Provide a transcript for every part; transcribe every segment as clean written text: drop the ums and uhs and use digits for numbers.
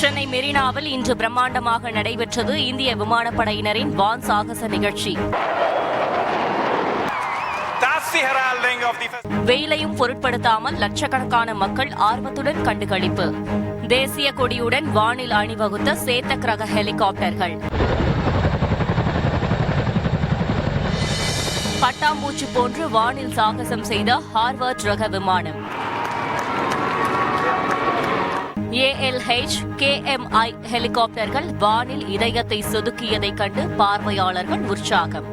சென்னை மெரினாவில் இன்று பிரம்மாண்டமாக நடைபெற்றது இந்திய விமானப்படையினரின் வான் சாகச நிகழ்ச்சி. வெயிலையும் பொருட்படுத்தாமல் லட்சக்கணக்கான மக்கள் ஆர்வத்துடன் கண்டுகளிப்பு. தேசிய கொடியுடன் வானில் அணிவகுத்த சேத்தக் ரக ஹெலிகாப்டர்கள். பட்டாம்பூச்சி போன்று வானில் சாகசம் செய்த ஹார்வர்ட் ரக விமானம். ALH KMI ஹெலிகாப்டர்கள் வானில் இதயத்தை சொதுக்கியதைக் கண்டு பார்வையாளர்கள் உற்சாகம்.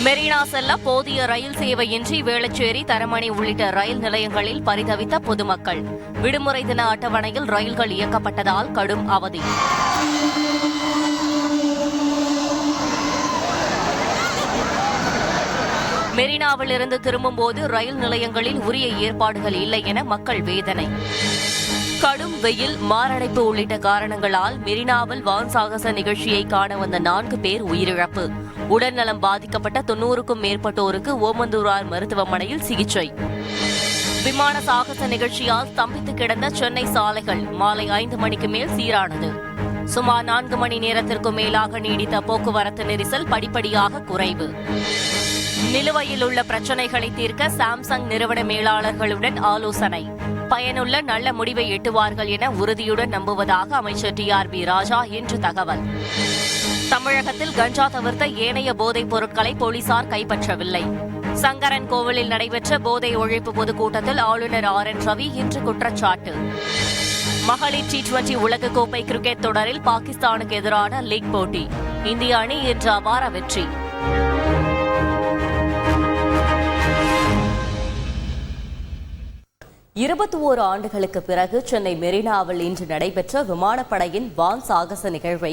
மெரினா செல்ல போதிய ரயில் சேவையின்றி வேளச்சேரி, தரமணி உள்ளிட்ட ரயில் நிலையங்களில் பரிதவித்த பொதுமக்கள். விடுமுறை தின அட்டவணையில் ரயில்கள் இயக்கப்பட்டதால் கடும் அவதி. மெரினாவில் இருந்து திரும்பும்போது ரயில் நிலையங்களில் உரிய ஏற்பாடுகள் இல்லை என மக்கள் வேதனை. கடும் வெயில், மாரடைப்பு உள்ளிட்ட காரணங்களால் மெரினாவில் வான் சாகச நிகழ்ச்சியை காண வந்த 4 பேர் உயிரிழப்பு. உடல்நலம் பாதிக்கப்பட்ட 90க்கும் மேற்பட்டோருக்கு ஓமந்தூரார் மருத்துவமனையில் சிகிச்சை. விமான சாகச நிகழ்ச்சியால் ஸ்தம்பித்து கிடந்த சென்னை சாலைகள் மாலை 5 மணிக்கு மேல் சீரானது. சுமார் 4 மணி நேரத்திற்கும் மேலாக நீடித்த போக்குவரத்து நெரிசல் படிப்படியாக குறைவு. நிலுவையில் உள்ள பிரச்சினைகளை தீர்க்க சாம்சங் நிறுவன மேலாளர்களுடன் ஆலோசனை. பயனுள்ள நல்ல முடிவை எட்டுவார்கள் என உறுதியுடன் நம்புவதாக அமைச்சர் TRB ராஜா இன்று தகவல். தமிழகத்தில் கஞ்சா தவிர்த்த ஏனைய போதைப் பொருட்களை போலீசார் கைப்பற்றவில்லை. சங்கரன் கோவிலில் நடைபெற்ற போதை ஒழிப்பு பொதுக்கூட்டத்தில் ஆளுநர் RN ரவி இன்று குற்றச்சாட்டு. மகளிர் T20 உலகக்கோப்பை கிரிக்கெட் தொடரில் பாகிஸ்தானுக்கு எதிரான லீக் போட்டி. இந்திய அணி இன்று அபார வெற்றி. இருபத்தோரு ஆண்டுகளுக்கு பிறகு சென்னை மெரினாவில் இன்று நடைபெற்ற விமானப்படையின் வான் சாகச நிகழ்வை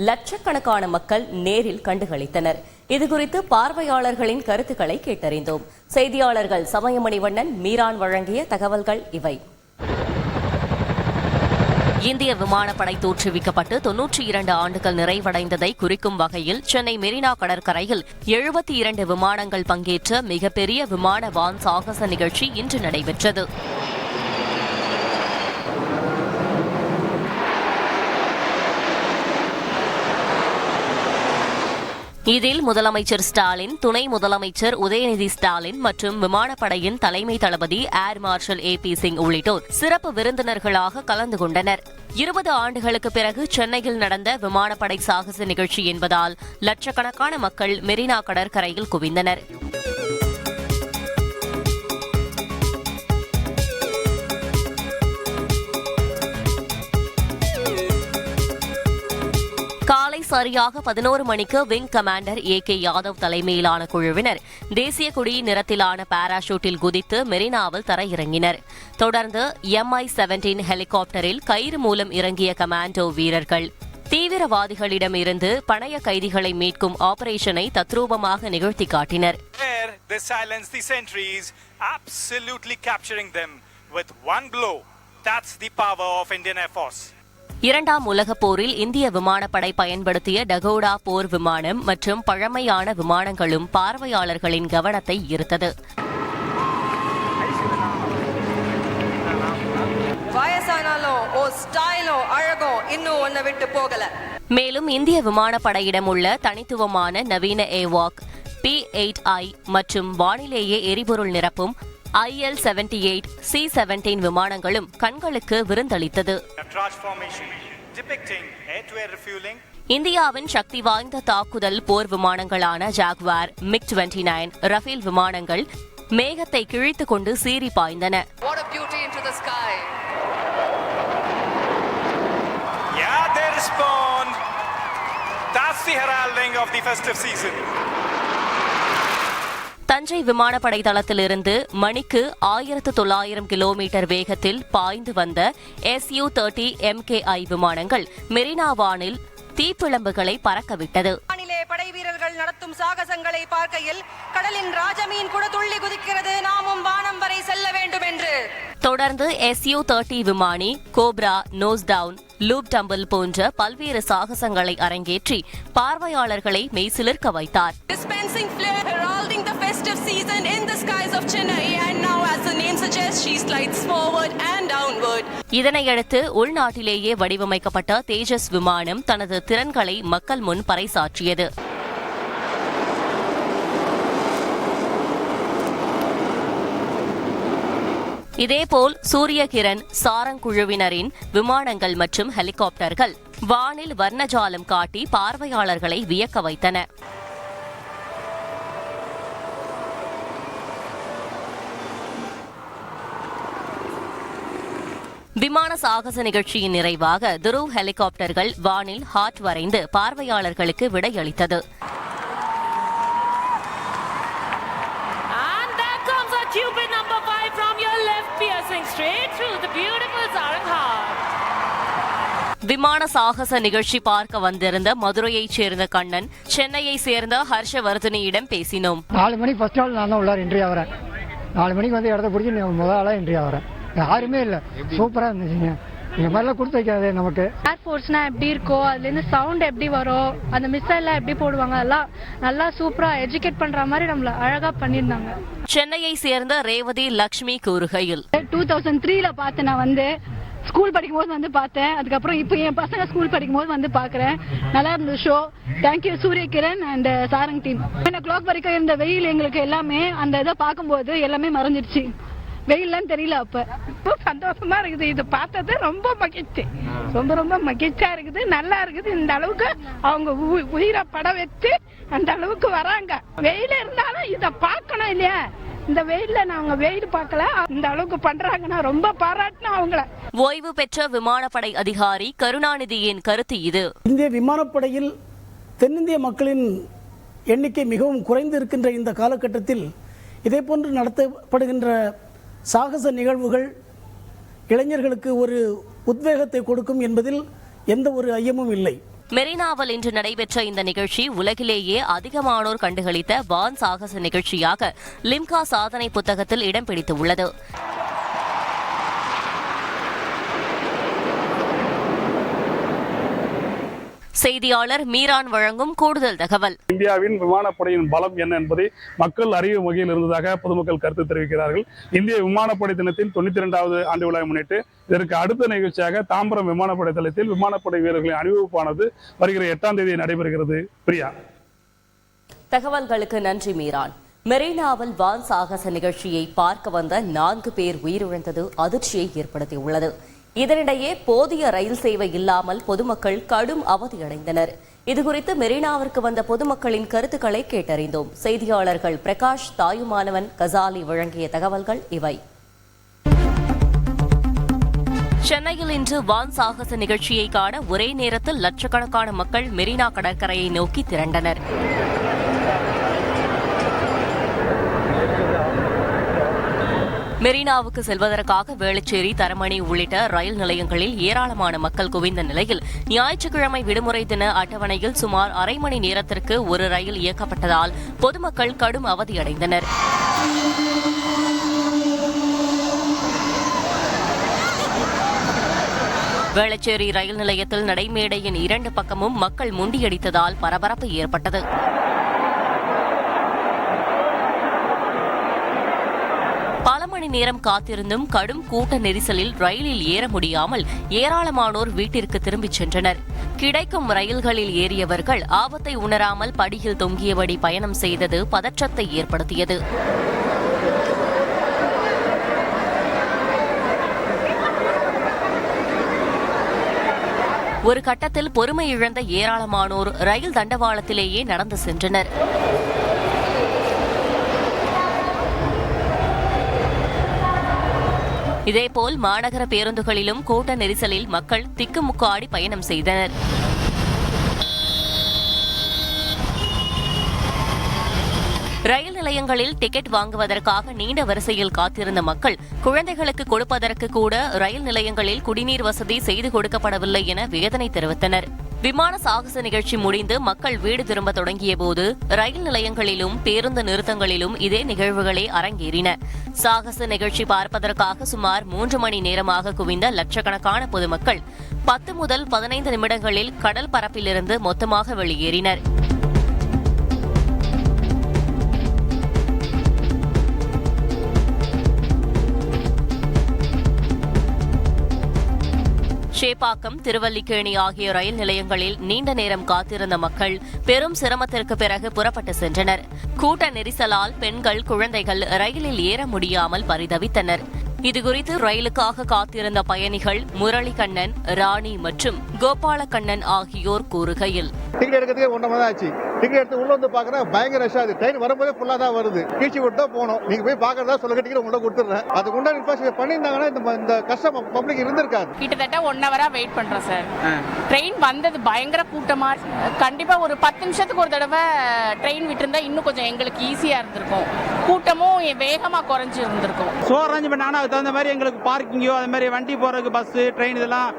லட்சக்கணக்கான மக்கள் நேரில் கண்டுகளித்தனர். இதுகுறித்து பார்வையாளர்களின் கருத்துக்களை கேட்டறிந்தோம். செய்தியாளர்கள் சமயமணிவண்ணன், மீரான் வழங்கிய தகவல்கள் இவை. இந்திய விமானப்படை தோற்றுவிக்கப்பட்டு 92 ஆண்டுகள் நிறைவடைந்ததை குறிக்கும் வகையில் சென்னை மெரினா கடற்கரையில் 72 விமானங்கள் பங்கேற்ற மிகப்பெரிய விமான வான் சாகச நிகழ்ச்சி இன்று நடைபெற்றது. இதில் முதலமைச்சர் ஸ்டாலின், துணை முதலமைச்சர் உதயநிதி ஸ்டாலின் மற்றும் விமானப்படையின் தலைமை தளபதி ஏர் மார்ஷல் AP சிங் உள்ளிட்டோர் சிறப்பு விருந்தினர்களாக கலந்து கொண்டனர். 20 ஆண்டுகளுக்கு பிறகு சென்னையில் நடந்த விமானப்படை சாகச நிகழ்ச்சி என்பதால் லட்சக்கணக்கான மக்கள் மெரினா கடற்கரையில் குவிந்தனர். காலை சரியாக 11 மணிக்கு விங் கமாண்டர் AK யாதவ் தலைமையிலான குழுவினர் தேசிய கொடி நிறத்திலான பாராசூட்டில் குதித்து மெரினாவில் தரையிறங்கினர். தொடர்ந்து MI-17 ஹெலிகாப்டரில் கயிறு மூலம் இறங்கிய கமாண்டோ வீரர்கள் தீவிரவாதிகளிடமிருந்து பணைய கைதிகளை மீட்கும் ஆபரேஷனை தத்ரூபமாக நிகழ்த்தி காட்டினர். இரண்டாம் உலகப் போரில் இந்திய விமானப்படை பயன்படுத்திய டகோடா போர் விமானம் மற்றும் பழமையான விமானங்களும் பார்வையாளர்களின் கவனத்தை ஈர்த்தது. மேலும் இந்திய விமானப்படையிடம் உள்ள தனித்துவமான நவீன ஏவாக், P-8I மற்றும் வானிலேயே எரிபொருள் நிரப்பும் IL-78, C-17 விமானங்களும் கண்களுக்கு விருந்தளித்தது. இந்தியாவின் சக்தி வாய்ந்த தாக்குதல் போர் விமானங்களான ஜாக்வார், MiG-29, ரஃபேல் விமானங்கள் மேகத்தை கிழித்துக் கொண்டு சீறி பாய்ந்தன. தஞ்சை விமானப்படை தளத்திலிருந்து மணிக்கு 1900 கிலோமீட்டர் வேகத்தில் பாய்ந்து வந்த Su-30 MKI விமானங்கள் மெரினா வானில் தீப்பிழம்புகளை பறக்கவிட்டது. படை வீரர்கள் நடத்தும் சாகசங்களை பார்க்கையில் கடலின் ராஜமீன் கூட துள்ளி குதிக்கிறது. நாமும் வானம் வரை செல்ல வேண்டும் என்று. தொடர்ந்து Su-30 விமானி cobra, nose down, loop tumble போன்ற பல்வேறு சாகசங்களை அரங்கேற்றி பார்வையாளர்களை மெய்சிலிர்க்க வைத்தார். slides forward and downward. இதனையடுத்து உள்நாட்டிலேயே வடிவமைக்கப்பட்ட தேஜஸ் விமானம் தனது திறன்களை மக்கள் முன் பறைசாற்றியது. இதேபோல் சூரியகிரண் சாரங் குழுவினரின் விமானங்கள் மற்றும் ஹெலிகாப்டர்கள் வானில் வர்ணஜாலம் காட்டி பார்வையாளர்களை வியக்க வைத்தன. விமான சாகச நிகழ்ச்சியின் நிறைவாக துருவ் ஹெலிகாப்டர்கள் வானில் ஹார்ட் வரைந்து பார்வையாளர்களுக்கு விடையளித்தது. விமான சாகச நிகழ்ச்சி பார்க்க வந்திருந்த மதுரையைச் சேர்ந்த கண்ணன், சென்னையை சேர்ந்த ஹர்ஷவர்தனியிடம் பேசினோம். 4 மணிக்கு ஃபர்ஸ்ட் ஆள் நான் தான் உள்ளார என்ட்ரி ஆகிறேன். 4 மணிக்கு வந்து இடத்த பிடிச்சி முதல் ஆளாக என்ட்ரி ஆகிறேன். யாருமே இல்லை, சூப்பராக இருந்துச்சுங்க. இந்த மாதிரிலாம் கொடுத்து வைக்காது நமக்கு. ஏர்ஃபோர்ஸ்னா எப்படி இருக்கோ, அதுலேருந்து சவுண்ட் எப்படி வரும், அந்த மிசைல்லாம் எப்படி போடுவாங்க, அதெல்லாம் நல்லா சூப்பராக எஜுகேட் பண்ணுற மாதிரி நம்மள அழகாக பண்ணியிருந்தாங்க. சென்னையை சேர்ந்த ரேவதி லக்ஷ்மி கூறுகையில், 2003ல பார்த்து நான் வந்து ஸ்கூல் படிக்கும் போது வந்து பார்த்தேன். அதுக்கப்புறம் இப்போ என் பசங்க ஸ்கூல் படிக்கும் போது வந்து பார்க்குறேன். நல்லா இருந்த show. Thank you Surya Kiran and Sarang team. 10 o'clock வரைக்கும் இருந்த வெயில் எங்களுக்கு எல்லாமே அந்த இதை பார்க்கும்போது எல்லாமே மறைஞ்சிருச்சு. வெயில்லாம் தெரியல. அப்ப சந்தோஷமா இருக்குது. இது பார்த்தது ரொம்ப மகிழ்ச்சி, ரொம்ப மகிழ்ச்சியா இருக்குது. நல்லா இருக்குது. இந்த அளவுக்கு அவங்க உயிரை பட வச்சு அந்த அளவுக்கு வராங்க. வெயில இருந்தாலும் இதை பார்க்கணும் இல்லையா? இந்த வெயில்ல நாங்க வெயில் பார்க்கல, இந்த அளவுக்கு பண்றாங்கன்னா ரொம்ப பாராட்டணும் அவங்கள. ஓய்வு பெற்ற விமானப்படை அதிகாரி கருணாநிதியின் கருத்து இது. இந்திய விமானப்படையில் தென்னிந்திய மக்களின் எண்ணிக்கை மிகவும் குறைந்து இருக்கின்ற இந்த காலகட்டத்தில் இதேபோன்று நடத்தப்படுகின்ற சாகச நிகழ்வுகள் இளைஞர்களுக்கு ஒரு உத்வேகத்தை கொடுக்கும் என்பதில் எந்த ஒரு ஐயமும் இல்லை. மெரினாவில் இன்று நடைபெற்ற இந்த நிகழ்ச்சி உலகிலேயே அதிகமானோர் கண்டுகளித்த வான் சாகச நிகழ்ச்சியாக லிம்கா சாதனை புத்தகத்தில் இடம் பிடித்துள்ளது. செய்தியாளர் மீரான் வழங்கும் கூடுதல் தகவல். இந்தியாவின் விமானப்படையின் பலம் என்ன என்பதை மக்கள் அறியும் வகையில் இருந்ததாக பொதுமக்கள் கருத்து தெரிவிக்கிறார்கள். இந்திய விமானப்படை தினத்தின் 92வது ஆண்டு விழாவை முன்னிட்டு இதற்கு அடுத்த நிகழ்ச்சியாக தாம்பரம் விமானப்படை தளத்தில் விமானப்படை வீரர்களின் அணிவகுப்பானது வருகிற 8ஆம் தேதி நடைபெறுகிறது. பிரியா, தகவல்களுக்கு நன்றி மீரான். மெரினாவில் வான் சாகச நிகழ்ச்சியை பார்க்க வந்த 4 பேர் உயிரிழந்தது அதிர்ச்சியை ஏற்படுத்தியுள்ளது. இதனிடையே போதிய ரயில் சேவை இல்லாமல் பொதுமக்கள் கடும் அவதியடைந்தனர். இதுகுறித்து மெரினாவிற்கு வந்த பொதுமக்களின் கருத்துக்களை கேட்டறிந்தோம். செய்தியாளர்கள் பிரகாஷ், தாயுமானவன், கசாலி வழங்கிய தகவல்கள் இவை. சென்னையில் இன்று வான் சாகச நிகழ்ச்சியை காண ஒரே நேரத்தில் லட்சக்கணக்கான மக்கள் மெரினா கடற்கரையை நோக்கி திரண்டனர். மெரினாவுக்கு செல்வதற்காக வேளச்சேரி, தரமணி உள்ளிட்ட ரயில் நிலையங்களில் ஏராளமான மக்கள் குவிந்த நிலையில் ஞாயிற்றுக்கிழமை விடுமுறை தின அட்டவணையில் சுமார் அரை மணி நேரத்திற்கு ஒரு ரயில் இயக்கப்பட்டதால் பொதுமக்கள் கடும் அவதியடைந்தனர். வேளச்சேரி ரயில் நிலையத்தில் நடைமேடையின் 2 பக்கமும் மக்கள் முண்டியடித்ததால் பரபரப்பு ஏற்பட்டது. பல மணி நேரம் காத்திருந்தும் கடும் கூட்ட நெரிசலில் ரயிலில் ஏற முடியாமல் ஏராளமானோர் வீட்டிற்கு திரும்பிச் சென்றனர். கிடைக்கும் ரயில்களில் ஏறியவர்கள் ஆபத்தை உணராமல் படியில் தொங்கியபடி பயணம் செய்தது பதற்றத்தை ஏற்படுத்தியது. ஒரு கட்டத்தில் பொறுமை இழந்த ஏராளமானோர் ரயில் தண்டவாளத்திலேயே நடந்து சென்றனர். இதேபோல் மாநகர பேருந்துகளிலும் கூட்ட நெரிசலில் மக்கள் திக்குமுக்காடி பயணம் செய்தனர். ரயில் நிலையங்களில் டிக்கெட் வாங்குவதற்காக நீண்ட வரிசையில் காத்திருந்த மக்கள் குழந்தைகளுக்கு கொடுப்பதற்கு கூட ரயில் நிலையங்களில் குடிநீர் வசதி செய்து கொடுக்கப்படவில்லை என வேதனை தெரிவித்தனர். விமான சாகச நிகழ்ச்சி முடிந்து மக்கள் வீடு திரும்ப தொடங்கிய போது ரயில் நிலையங்களிலும் பேருந்து நிறுத்தங்களிலும் இதே நிகழ்வுகளே அரங்கேறின. சாகச நிகழ்ச்சி பார்ப்பதற்காக சுமார் 3 மணி நேரமாக குவிந்த லட்சக்கணக்கான பொதுமக்கள் 10 முதல் 15 நிமிடங்களில் கடல் பரப்பிலிருந்து மொத்தமாக வெளியேறினர். சேப்பாக்கம், திருவல்லிக்கேணி ஆகிய ரயில் நிலையங்களில் நீண்ட நேரம் காத்திருந்த மக்கள் பெரும் சிரமத்திற்கு பிறகு புறப்பட்டு சென்றனர். கூட்ட நெரிசலால் பெண்கள், குழந்தைகள் ரயிலில் ஏற முடியாமல் பரிதவித்தனர். இதுகுறித்து ரயிலுக்காக காத்திருந்த பயணிகள் முரளிகண்ணன், ராணி மற்றும் கோபாலகண்ணன் ஆகியோர் கூறுகையில், டிக்கெட் எடுக்கிறதுக்கு 1 மணி நேரம் ஆச்சு. டிக்கெட் எடுத்து உள்ள வந்து பாக்குறேன், பயங்கர ரஷ் ஆகுது. ட்ரெயின் வரும்போதே ஃபுல்லா தான் வருது. கீழ்ச்சி விட்டு தான் போகணும். நீங்க போய் பாக்குறதா சொல்லுங்க, டிக்கெட் உள்ள கொடுத்துறேன். அதுக்கு உண்டான இன்ஃப்ராஸ்ட்ரக்சர் பண்ணியிருந்தாங்கன்னா இந்த கஷ்டம் பப்ளிக் இருந்திருக்காது. கிட்டத்தட்ட 1 ஹவரா வெயிட் பண்றோம் சார். ட்ரெயின் வந்தது பயங்கர கூட்டமா. கண்டிப்பா ஒரு 10 நிமிஷத்துக்கு ஒரு தடவை ட்ரெயின் விட்டுருந்தா இன்னும் கொஞ்சம் எங்களுக்கு ஈஸியா இருந்திருக்கும். கூட்டமும் வேகமா குறைஞ்சு இருந்திருக்கும். ஷோ அரேஞ்ச்மெண்ட் ஆனால் அதுக்கு தகுந்த மாதிரி எங்களுக்கு பார்க்கிங்கோ அது மாதிரி வண்டி போறதுக்கு பஸ் ட்ரெயின் இதெல்லாம்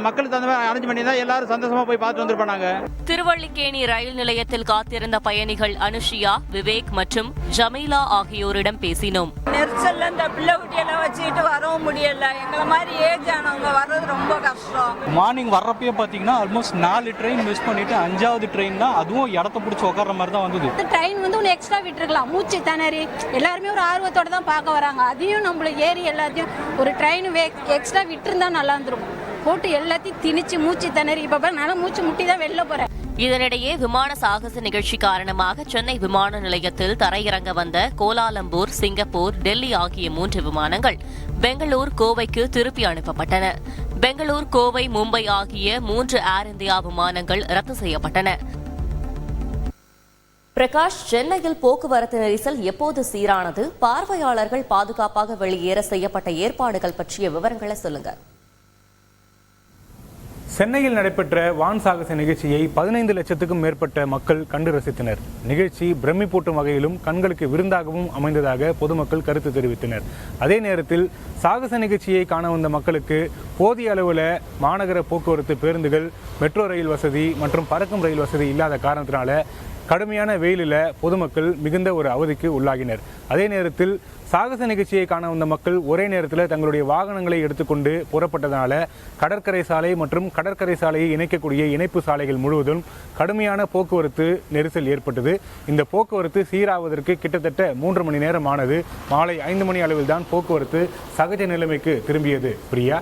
மக்களுக்கு தகுந்த மாதிரி அரேஞ்ச் பண்ணி தான் எல்லாரும் சந்தோஷமா போய் பார்த்துட்டு வந்துருப்பாங்க. திருவல்லிக்கேணி ரயில் நிலையத்தில் காத்திருந்த பயணிகள் அனுஷியா, விவேக் மற்றும் ஜமீலா ஆகியோரிடம் பேசினோம். நெரிசல்ல இந்த பிள்ளை குட்டியெல்லாம் வச்சுக்கிட்டு வரவும் முடியல. எங்களை மாதிரி ஏஜ் ஆனவங்க வர்றது ரொம்ப கஷ்டம். மார்னிங் வர்றப்பயே பாத்தீங்கன்னா ஆல்மோஸ்ட் 4 ட்ரெயின் மிஸ் பண்ணிட்டு 5வது ட்ரெயின் தான், அதுவும் இடத்த பிடிச்சி உட்கார்ற மாதிரி தான் வந்தது. ட்ரெயின் வந்து ஒன்று எக்ஸ்ட்ரா விட்டுருக்கலாம். மூச்சு திணறி எல்லாருமே ஒரு ஆர்வத்தோட தான் பார்க்க வராங்க. அதையும் நம்மள ஏறி எல்லாத்தையும் ஒரு ட்ரெயின் எக்ஸ்ட்ரா விட்டுருந்தா நல்லா இருந்திருக்கும். போட்டு எல்லாத்தையும் திணிச்சு மூச்சு திணறி இப்ப நல்லா மூச்சு முட்டி தான் வெளில போறேன். இதனிடையே விமான சாகச நிகழ்ச்சி காரணமாக சென்னை விமான நிலையத்தில் தரையிறங்க வந்த கோலாலம்பூர், சிங்கப்பூர், டெல்லி ஆகிய 3 விமானங்கள் பெங்களூர், கோவைக்கு திருப்பி அனுப்பப்பட்டன. பெங்களூர், கோவை, மும்பை ஆகிய 3 ஏர் இந்தியா விமானங்கள் ரத்து செய்யப்பட்டன. பிரகாஷ், சென்னையில் போக்குவரத்து நெரிசல் எப்போது சீரானது? பார்வையாளர்கள் பாதுகாப்பாக வெளியேற செய்யப்பட்ட ஏற்பாடுகள் பற்றிய விவரங்களை சொல்லுங்க. சென்னையில் நடைபெற்ற வான் சாகச நிகழ்ச்சியை 15 லட்சத்துக்கும் மேற்பட்ட மக்கள் கண்டு ரசித்தனர். நிகழ்ச்சி பிரமிப்பூட்டும் வகையிலும் கண்களுக்கு விருந்தாகவும் அமைந்ததாக பொதுமக்கள் கருத்து தெரிவித்தனர். அதே நேரத்தில் சாகச நிகழ்ச்சியை காண வந்த மக்களுக்கு போதிய அளவில் மாநகர போக்குவரத்து பேருந்துகள், மெட்ரோ ரயில் வசதி மற்றும் பறக்கும் ரயில் வசதி இல்லாத காரணத்தினால கடுமையான வெயிலில் பொதுமக்கள் மிகுந்த ஒரு அவதிக்கு உள்ளாகினர். அதே நேரத்தில் சாகச நிகழ்ச்சியை காண வந்த மக்கள் ஒரே நேரத்தில் தங்களுடைய வாகனங்களை எடுத்துக்கொண்டு புறப்பட்டதனால கடற்கரை சாலை மற்றும் கடற்கரை சாலையை இணைக்கக்கூடிய இணைப்பு சாலைகள் முழுவதும் கடுமையான போக்குவரத்து நெரிசல் ஏற்பட்டது. இந்த போக்குவரத்து சீராவதற்கு கிட்டத்தட்ட 3 மணி நேரம் ஆனது. மாலை 5 மணி அளவில் தான் போக்குவரத்து சகஜ நிலைமைக்கு திரும்பியது. பிரியா,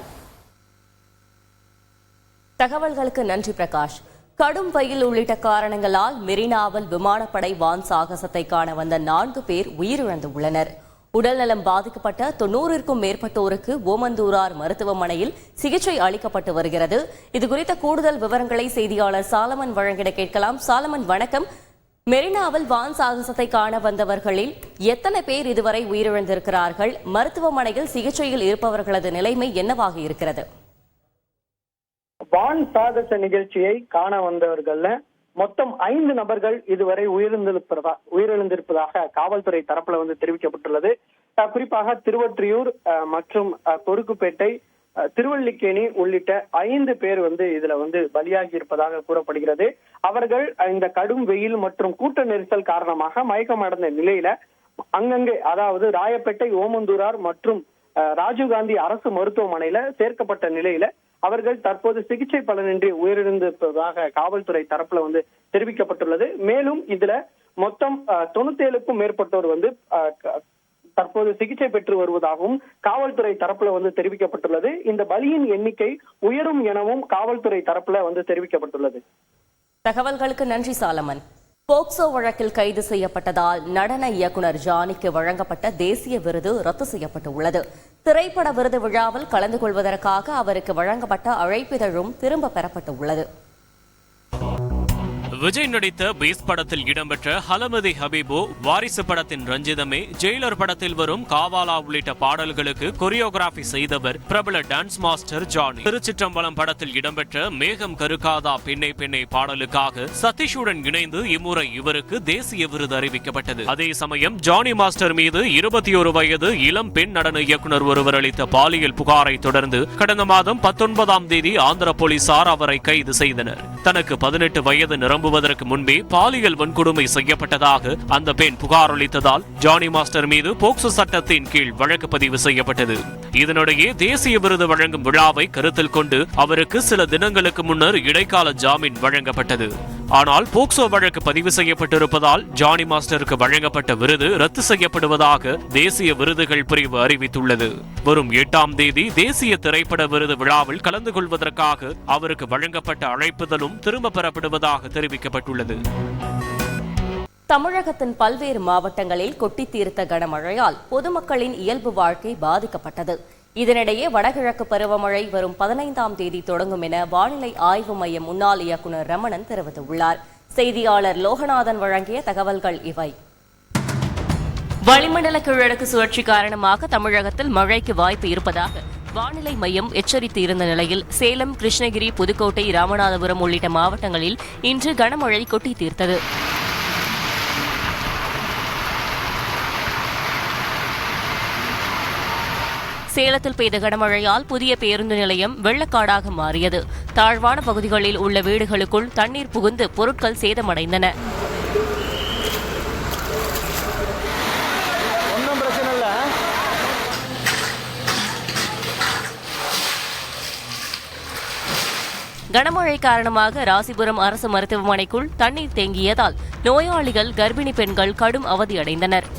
தகவல்களுக்கு நன்றி பிரகாஷ். கடும் வெயில் உள்ளிட்ட காரணங்களால் மெரினாவில் விமானப்படை வான் சாகசத்தை காண வந்த 4 பேர் உயிரிழந்துள்ளனர். உடல்நலம் பாதிக்கப்பட்ட 90ற்கும் மேற்பட்டோருக்கு ஓமந்தூரார் மருத்துவமனையில் சிகிச்சை அளிக்கப்பட்டு வருகிறது. இதுகுறித்த கூடுதல் விவரங்களை செய்தியாளர் சாலமன் வழங்கிட கேட்கலாம். சாலமன், வணக்கம். மெரினாவில் வான் சாகசத்தை காண வந்தவர்களில் எத்தனை பேர் இதுவரை உயிரிழந்திருக்கிறார்கள்? மருத்துவமனையில் சிகிச்சையில் இருப்பவர்களது நிலைமை என்னவாக இருக்கிறது? வான் சாகச நிகழ்ச்சியை காண வந்தவர்கள்ல மொத்தம் 5 நபர்கள் இதுவரை உயிரிழந்திருப்பதாக காவல்துறை தரப்புல தெரிவிக்கப்பட்டுள்ளது. குறிப்பாக திருவொற்றியூர் மற்றும் கொருக்குப்பேட்டை, திருவல்லிக்கேணி உள்ளிட்ட 5 பேர் இதுல பலியாகி இருப்பதாக கூறப்படுகிறது. அவர்கள் இந்த கடும் வெயில் மற்றும் கூட்ட நெரிசல் காரணமாக மயக்கமடைந்த நிலையில அங்கங்கே, அதாவது ராயப்பேட்டை, ஓமந்தூரார் மற்றும் ராஜீவ்காந்தி அரசு மருத்துவமனையில சேர்க்கப்பட்ட நிலையில அவர்கள் தற்போது சிகிச்சை பலனின்றி உயிரிழந்திருப்பதாக காவல்துறை தரப்புல தெரிவிக்கப்பட்டுள்ளது. மேலும் இதுல மொத்தம் 97க்கும் மேற்பட்டோர் தற்போது சிகிச்சை பெற்று வருவதாகவும் காவல்துறை தரப்புல தெரிவிக்கப்பட்டுள்ளது. இந்த பலியின் எண்ணிக்கை உயரும் எனவும் காவல்துறை தரப்புல தெரிவிக்கப்பட்டுள்ளது. தகவல்களுக்கு நன்றி சாலமன். போக்சோ வழக்கில் கைது செய்யப்பட்டதால் நடன இயக்குனர் ஜானிக்கு வழங்கப்பட்ட தேசிய விருது ரத்து செய்யப்பட்டுள்ளது. திரைப்பட விருது விழாவில் கலந்து கொள்வதற்காக அவருக்கு வழங்கப்பட்ட அழைப்பிதழும் திரும்ப பெறப்பட்டுள்ளது. விஜய் நடித்த பீஸ் படத்தில் இடம்பெற்ற ஹலமதி ஹபீபோ, வாரிசு படத்தின் ரஞ்சிதமே, ஜெயிலர் படத்தில் வரும் காவாலா உள்ளிட்ட பாடல்களுக்கு கொரியோகிராபி செய்தவர் பிரபல டான்ஸ் மாஸ்டர் ஜானி. திருச்சிற்றம்பலம் படத்தில் இடம்பெற்ற மேகம் கருக்காதா பெண்ணை பெண்ணை பாடலுக்காக சதீஷுடன் இணைந்து இம்முறை இவருக்கு தேசிய விருது அறிவிக்கப்பட்டது. அதே சமயம் ஜானி மாஸ்டர் மீது 21 வயது இளம் பெண் நடன இயக்குனர் ஒருவர் அளித்த பாலியல் புகாரை தொடர்ந்து கடந்த மாதம் 19ஆம் தேதி ஆந்திர போலீசார் அவரை கைது செய்தனர். தனக்கு 18 வயது நிரம்புவதற்கு முன்பே பாலியல் வன்கொடுமை செய்யப்பட்டதாக அந்த பெண் புகார் அளித்ததால் ஜானி மாஸ்டர் மீது போக்சோ சட்டத்தின் கீழ் வழக்கு பதிவு செய்யப்பட்டது. இதனிடையே தேசிய விருது வழங்கும் விழாவை கருத்தில் கொண்டு அவருக்கு சில தினங்களுக்கு முன்னர் இடைக்கால ஜாமீன் வழங்கப்பட்டது. ஆனால் போக்சோ வழக்கு பதிவு செய்யப்பட்டிருப்பதால் ஜானி மாஸ்டருக்கு வழங்கப்பட்ட விருது ரத்து செய்யப்படுவதாக தேசிய விருதுகள் பிரிவு அறிவித்துள்ளது. வரும் 8ஆம் தேதி தேசிய திரைப்பட விருது விழாவில் கலந்து கொள்வதற்காக அவருக்கு வழங்கப்பட்ட அழைப்புதலும் திரும்ப பெறப்படுவதாக தெரிவிக்கப்பட்டுள்ளது. தமிழகத்தின் பல்வேறு மாவட்டங்களில் கொட்டி தீர்த்த கனமழையால் பொதுமக்களின் இயல்பு வாழ்க்கை பாதிக்கப்பட்டது. இதனிடையே வடகிழக்கு பருவமழை வரும் 15ஆம் தேதி தொடங்கும் என வானிலை ஆய்வு மைய முன்னாள் இயக்குநர் ரமணன் தெரிவித்துள்ளார். செய்தியாளர் லோகநாதன் வழங்கிய தகவல்கள் இவை. வளிமண்டல கீழடுக்கு சுழற்சி காரணமாக தமிழகத்தில் மழைக்கு வாய்ப்பு இருப்பதாக வானிலை மையம் எச்சரித்து இருந்த நிலையில் சேலம், கிருஷ்ணகிரி, புதுக்கோட்டை, ராமநாதபுரம் உள்ளிட்ட மாவட்டங்களில் இன்று கனமழை கொட்டி தீர்த்தது. சேலத்தில் பெய்த கனமழையால் புதிய பேருந்து நிலையம் வெள்ளக்காடாக மாறியது. தாழ்வான பகுதிகளில் உள்ள வீடுகளுக்குள் தண்ணீர் புகுந்து பொருட்கள் சேதமடைந்தன. கனமழை காரணமாக ராசிபுரம் அரசு மருத்துவமனைக்குள் தண்ணீர் தேங்கியதால் நோயாளிகள், கர்ப்பிணி பெண்கள் கடும் அவதியடைந்தனர்.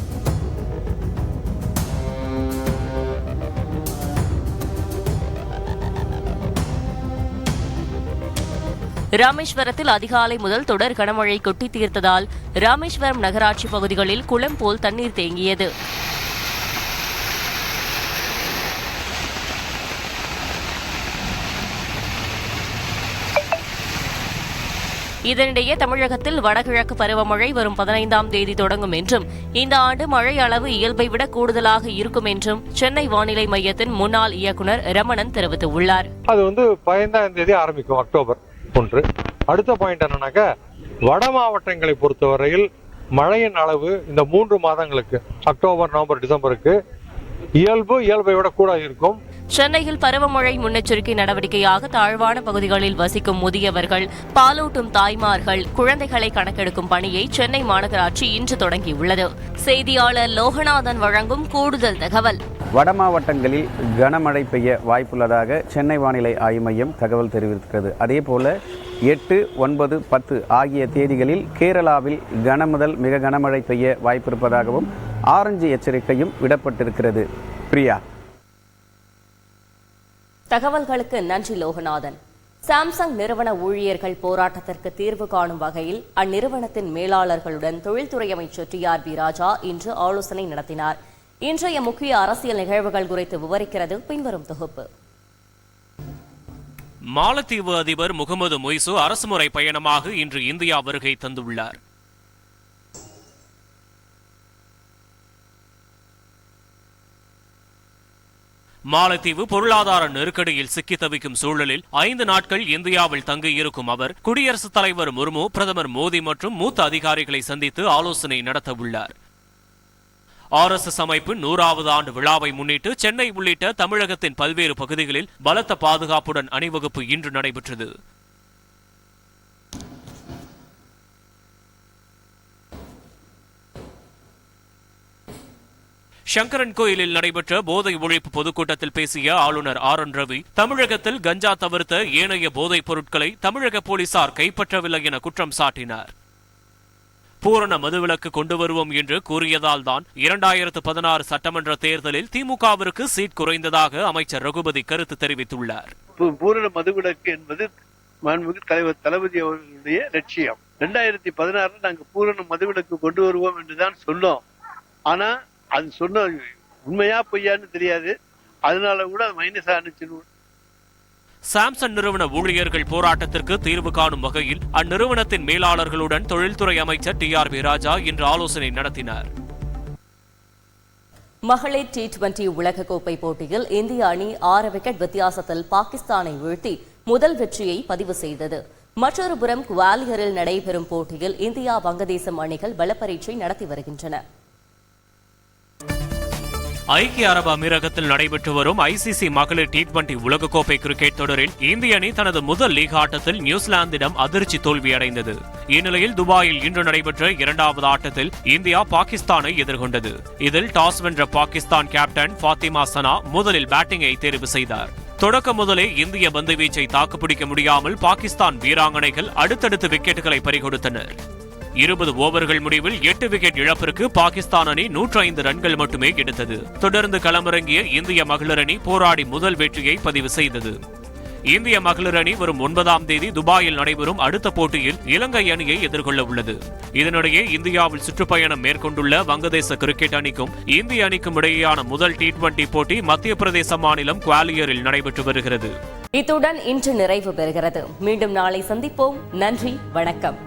ராமேஸ்வரத்தில் அதிகாலை முதல் தொடர் கனமழை கொட்டி தீர்த்ததால் ராமேஸ்வரம் நகராட்சி பகுதிகளில் குளம் போல் தண்ணீர் தேங்கியது. இதனிடையே தமிழகத்தில் வடகிழக்கு பருவமழை வரும் 15ஆம் தேதி தொடங்கும் என்றும் இந்த ஆண்டு மழை அளவு இயல்பை விட கூடுதலாக இருக்கும் என்றும் சென்னை வானிலை மையத்தின் முன்னாள் இயக்குநர் ரமணன் தெரிவித்துள்ளார். அது 15ஆம் தேதி ஆரம்பிக்கும், அக்டோபர் 1. அடுத்த பாயிண்ட் என்னன்னாக்கா, வட மாவட்டங்களை பொறுத்தவரையில் மழையின் அளவு இந்த 3 மாதங்களுக்கு, அக்டோபர், நவம்பர், டிசம்பருக்கு இயல்பை விட கூட இருக்கும். சென்னையில் பருவமழை முன்னெச்சரிக்கை நடவடிக்கையாக தாழ்வான பகுதிகளில் வசிக்கும் முதியவர்கள், பாலூட்டும் தாய்மார்கள், குழந்தைகளை கணக்கெடுக்கும் பணியை சென்னை மாநகராட்சி இன்று தொடங்கியுள்ளது. செய்தியாளர் லோகநாதன் வழங்கும் கூடுதல் தகவல். வட மாவட்டங்களில் கனமழை பெய்ய வாய்ப்புள்ளதாக சென்னை வானிலை ஆய்வு மையம் தகவல் தெரிவித்திருக்கிறது. அதேபோல 8, 9, 10 ஆகிய தேதிகளில் கேரளாவில் கனமுதல் மிக கனமழை பெய்ய வாய்ப்பிருப்பதாகவும் ஆரஞ்சு எச்சரிக்கையும் விடப்பட்டிருக்கிறது. பிரியா. தகவல்களுக்கு நன்றி லோகநாதன். சாம்சங் நிறுவன ஊழியர்கள் போராட்டத்திற்கு தீர்வு காணும் வகையில் அந்நிறுவனத்தின் மேலாளர்களுடன் தொழில்துறை அமைச்சர் TRB ராஜா இன்று ஆலோசனை நடத்தினார். இன்றைய முக்கிய அரசியல் நிகழ்வுகள் குறித்து விவரிக்கிறது பின்வரும் தொகுப்பு. மாலத்தீவு அதிபர் முகமது மொய்சு அரசுமுறை பயணமாக இன்று இந்தியா வருகை தந்துள்ளார். மாலத்தீவு பொருளாதார நெருக்கடியில் சிக்கி தவிக்கும் சூழலில் 5 நாட்கள் இந்தியாவில் தங்கியிருக்கும் அவர் குடியரசுத் தலைவர் முர்மு, பிரதமர் மோடி மற்றும் மூத்த அதிகாரிகளை சந்தித்து ஆலோசனை நடத்தவுள்ளார். RSS அமைப்பின் 100வது ஆண்டு விழாவை முன்னிட்டு சென்னை உள்ளிட்ட தமிழகத்தின் பல்வேறு பகுதிகளில் பலத்த பாதுகாப்புடன் அணிவகுப்பு இன்று நடைபெற்றது. சங்கரன் கோயிலில் நடைபெற்ற போதை ஒழிப்பு பொதுக்கூட்டத்தில் பேசிய ஆளுநர் RN ரவி, தமிழகத்தில் கஞ்சா தவிர்த்த ஏனைய போதைப் பொருட்களை தமிழக போலீசார் கைப்பற்றவில்லை என குற்றம் சாட்டினார். பூரண மதுவிலக்கு கொண்டு வருவோம் என்று கூறியதால் தான் 2016 சட்டமன்ற தேர்தலில் திமுகவிற்கு சீட் குறைந்ததாக அமைச்சர் ரகுபதி கருத்து தெரிவித்துள்ளார். பூரண மதுவிலக்கு என்பது மாண்புமிகு தலைவர் தளபதி அவர்களுடைய லட்சியம். 2016 நாங்கள் பூரண மதுவிலக்கு கொண்டு வருவோம் என்றுதான் சொன்னோம். ஆனா அது சொன்ன உண்மையா பொய்யான்னு தெரியாது. அதனால கூட மைனஸ் ஆனிச்சு. சாம்சங் நிறுவன ஊழியர்கள் போராட்டத்திற்கு தீர்வு காணும் வகையில் அந்நிறுவனத்தின் மேலாளர்களுடன் தொழில்துறை அமைச்சர் TRB ராஜா இன்று ஆலோசனை நடத்தினார். மகளிர் T20 உலகக்கோப்பை போட்டியில் இந்திய அணி 6 விக்கெட் வித்தியாசத்தில் பாகிஸ்தானை வீழ்த்தி முதல் வெற்றியை பதிவு செய்தது. மற்றொரு புறம் குவாலியரில் நடைபெறும் போட்டியில் இந்தியா, வங்கதேசம் அணிகள் பலப்பரீட்சை நடத்தி வருகின்றன. ஐக்கிய அரபு அமீரகத்தில் நடைபெற்று வரும் ICC மகளிர் T20 உலகக்கோப்பை கிரிக்கெட் தொடரில் இந்திய அணி தனது முதல் லீக் ஆட்டத்தில் நியூசிலாந்திடம் அதிர்ச்சி தோல்வியடைந்தது. இந்நிலையில் துபாயில் இன்று நடைபெற்ற 2வது ஆட்டத்தில் இந்தியா பாகிஸ்தானை எதிர்கொண்டது. இதில் டாஸ் வென்ற பாகிஸ்தான் கேப்டன் ஃபாத்திமா சனா முதலில் பேட்டிங்கை தேர்வு செய்தார். தொடக்கம் முதலே இந்திய பந்து வீச்சை தாக்குப்பிடிக்க முடியாமல் பாகிஸ்தான் வீராங்கனைகள் அடுத்தடுத்து விக்கெட்டுகளை பறிகொடுத்தனர். 20 ஓவர்கள் முடிவில் 8 விக்கெட் இழப்பிற்கு பாகிஸ்தான் அணி 105 ரன்கள் மட்டுமே எடுத்தது. தொடர்ந்து களமிறங்கிய இந்திய மகளிர் அணி போராடி முதல் வெற்றியை பதிவு செய்தது. இந்திய மகளிர் அணி வரும் 9ஆம் தேதி துபாயில் நடைபெறும் அடுத்த போட்டியில் இலங்கை அணியை எதிர்கொள்ள உள்ளது. இதனிடையே இந்தியாவில் சுற்றுப்பயணம் மேற்கொண்டுள்ள வங்கதேச கிரிக்கெட் அணிக்கும் இந்திய அணிக்கும் இடையேயான முதல் T20 போட்டி மத்திய பிரதேச மாநிலம் குவாலியரில் நடைபெற்று வருகிறது. இத்துடன் இன்று நிறைவு பெறுகிறது. மீண்டும் நாளை சந்திப்போம். நன்றி, வணக்கம்.